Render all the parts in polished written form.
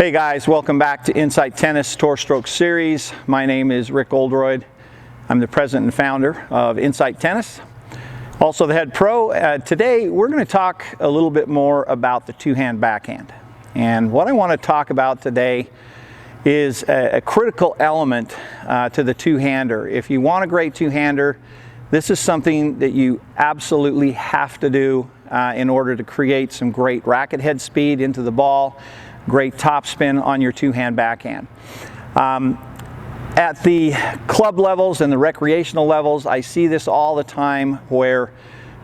Hey guys, welcome back to Insight Tennis Tour Stroke Series. My name is Rick Oldroyd. I'm the president and founder of Insight Tennis, also the head pro. Today we're going to talk a little bit more about the two-hand backhand. And what I want to talk about today is a critical element to the two-hander. If you want a great two-hander, this is something that you absolutely have to do in order to create some great racket head speed into the ball, great topspin on your two-hand backhand. At the club levels and the recreational levels, I see this all the time where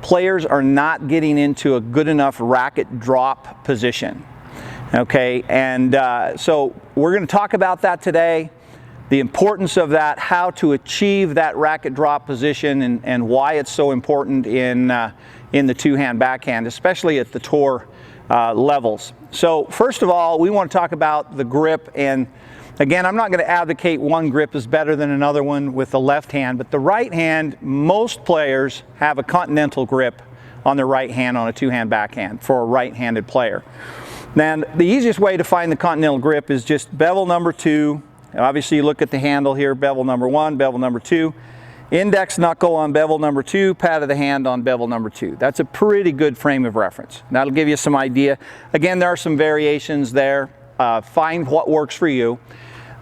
players are not getting into a good enough racket drop position. Okay, and so we're going to talk about that today, the importance of that, how to achieve that racket drop position, and why it's so important in the two-hand backhand, especially at the tour levels. So first of all, we want to talk about the grip. And again, I'm not going to advocate one grip is better than another one with the left hand, but the right hand, most players have a continental grip on their right hand on a two-hand backhand for a right-handed player. Then the easiest way to find the continental grip is just bevel number 2. Obviously you look at the handle here, bevel number 1, bevel number 2. Index knuckle on bevel number 2, pad of the hand on bevel number 2. That's a pretty good frame of reference. That'll give you some idea. Again, there are some variations there. Find what works for you.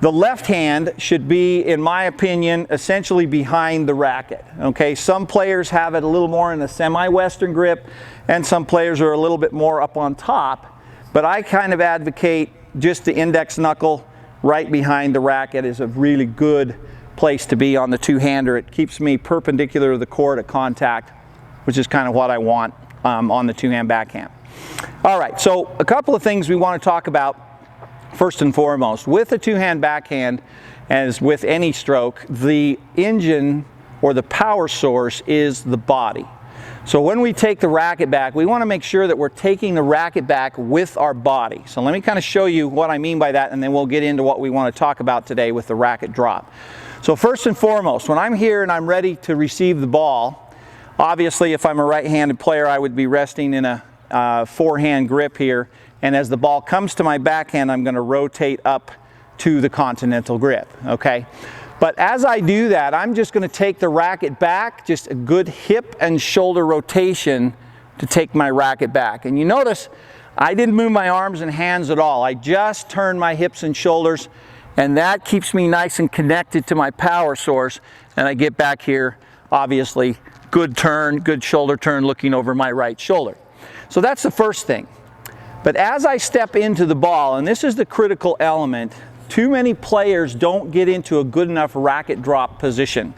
The left hand should be, in my opinion, essentially behind the racket. Okay, some players have it a little more in a semi-western grip, and some players are a little bit more up on top. But I kind of advocate just the index knuckle right behind the racket is a really good place to be on the two-hander. It keeps me perpendicular to the court at contact, which is kind of what I want on the two-hand backhand. All right, so a couple of things we want to talk about first and foremost. With a two-hand backhand, as with any stroke, the engine or the power source is the body. So when we take the racket back, we want to make sure that we're taking the racket back with our body. So let me kind of show you what I mean by that, and then we'll get into what we want to talk about today with the racket drop. So first and foremost, when I'm here and I'm ready to receive the ball, obviously if I'm a right-handed player, I would be resting in a forehand grip here. And as the ball comes to my backhand, I'm going to rotate up to the continental grip, okay? But as I do that, I'm just going to take the racket back, just a good hip and shoulder rotation to take my racket back. And you notice I didn't move my arms and hands at all. I just turned my hips and shoulders, and that keeps me nice and connected to my power source. And I get back here, obviously, good turn, good shoulder turn, looking over my right shoulder. So that's the first thing. But as I step into the ball, and this is the critical element, too many players don't get into a good enough racket drop position.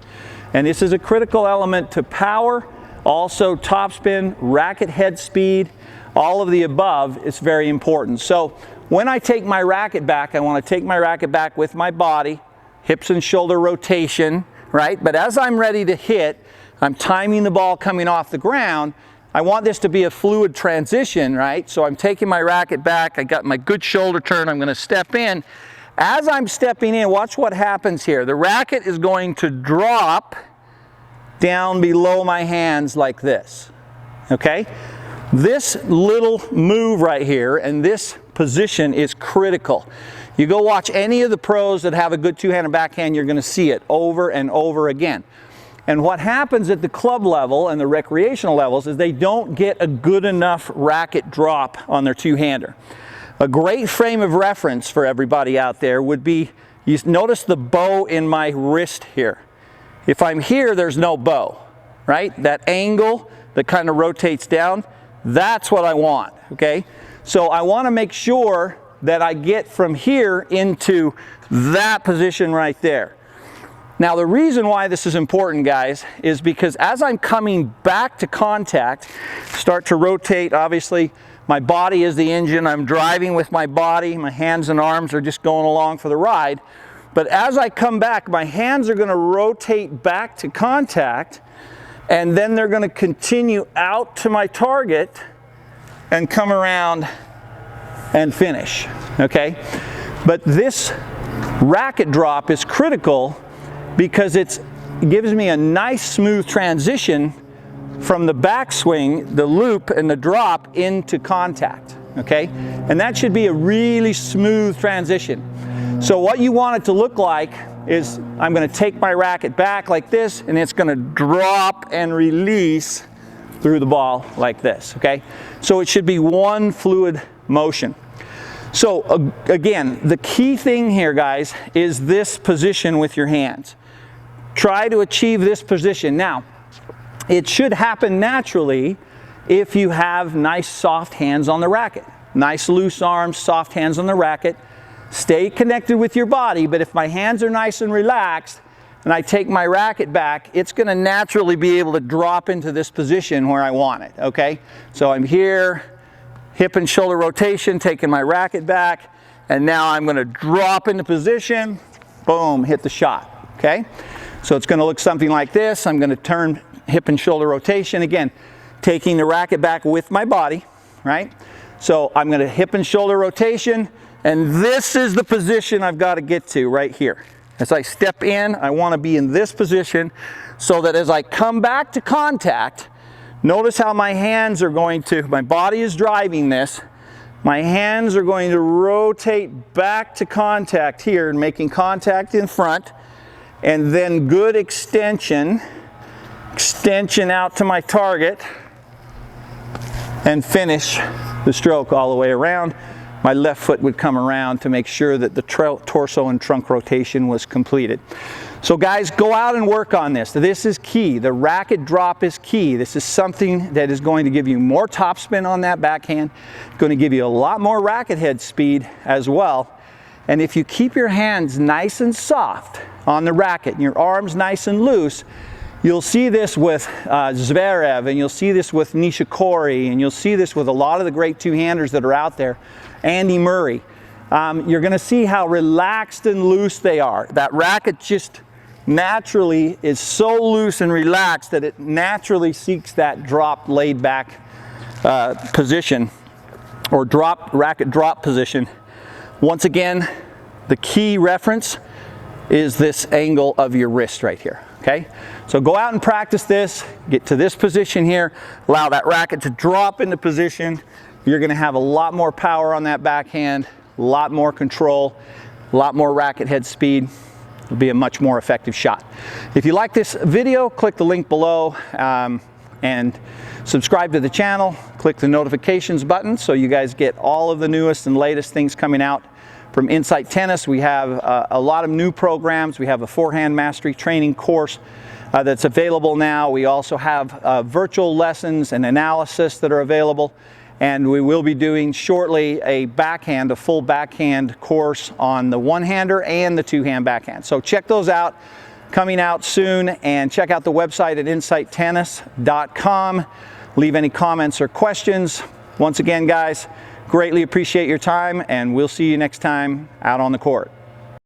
And this is a critical element to power, also topspin, racket head speed, all of the above is very important. So when I take my racket back, I want to take my racket back with my body, hips and shoulder rotation, right? But as I'm ready to hit, I'm timing the ball coming off the ground. I want this to be a fluid transition, right? So I'm taking my racket back, I got my good shoulder turn, I'm going to step in. As I'm stepping in, watch what happens here. The racket is going to drop down below my hands like this, okay? This little move right here and this position is critical. You go watch any of the pros that have a good two-handed backhand, you're going to see it over and over again. And what happens at the club level and the recreational levels is they don't get a good enough racket drop on their two-hander. A great frame of reference for everybody out there would be, you notice the bow in my wrist here. If I'm here, there's no bow, right? That angle that kind of rotates down, that's what I want, okay? So I want to make sure that I get from here into that position right there. Now the reason why this is important, guys, is because as I'm coming back to contact, start to rotate, obviously my body is the engine, I'm driving with my body, my hands and arms are just going along for the ride. But as I come back, my hands are going to rotate back to contact, and then they're going to continue out to my target and come around and finish, okay? But this racket drop is critical because it gives me a nice smooth transition from the backswing, the loop and the drop into contact, okay? And that should be a really smooth transition. So what you want it to look like is I'm going to take my racket back like this, and it's going to drop and release through the ball like this, okay? So it should be one fluid motion. So again, the key thing here, guys, is this position with your hands. Try to achieve this position. Now, it should happen naturally if you have nice soft hands on the racket. Nice loose arms, soft hands on the racket. Stay connected with your body, but if my hands are nice and relaxed and I take my racket back, it's going to naturally be able to drop into this position where I want it, okay? So I'm here, hip and shoulder rotation, taking my racket back, and now I'm going to drop into position, boom, hit the shot, okay? So it's going to look something like this. I'm going to turn hip and shoulder rotation, again, taking the racket back with my body, right? So I'm going to hip and shoulder rotation, and this is the position I've got to get to right here. As I step in, I want to be in this position so that as I come back to contact, notice how my hands are going to, my body is driving this, my hands are going to rotate back to contact here and making contact in front, and then good extension out to my target, and finish the stroke all the way around. My left foot would come around to make sure that the torso and trunk rotation was completed. So guys, go out and work on this. This is key. The racket drop is key. This is something that is going to give you more topspin on that backhand, going to give you a lot more racket head speed as well. And if you keep your hands nice and soft on the racket and your arms nice and loose, you'll see this with Zverev, and you'll see this with Nishikori, and you'll see this with a lot of the great two-handers that are out there. Andy Murray. You're going to see how relaxed and loose they are. That racket just naturally is so loose and relaxed that it naturally seeks that drop laid back position, or racket drop position. Once again, the key reference is this angle of your wrist right here. Okay, so go out and practice this, get to this position here, allow that racket to drop into position. You're going to have a lot more power on that backhand, a lot more control, a lot more racket head speed. It'll be a much more effective shot. If you like this video, click the link below and subscribe to the channel. Click the notifications button so you guys get all of the newest and latest things coming out from Insight Tennis. We have a lot of new programs. We have a forehand mastery training course that's available now. We also have virtual lessons and analysis that are available. And we will be doing shortly a full backhand course on the one-hander and the two-hand backhand. So check those out, coming out soon, and check out the website at insighttennis.com. Leave any comments or questions. Once again, guys, greatly appreciate your time, and we'll see you next time out on the court.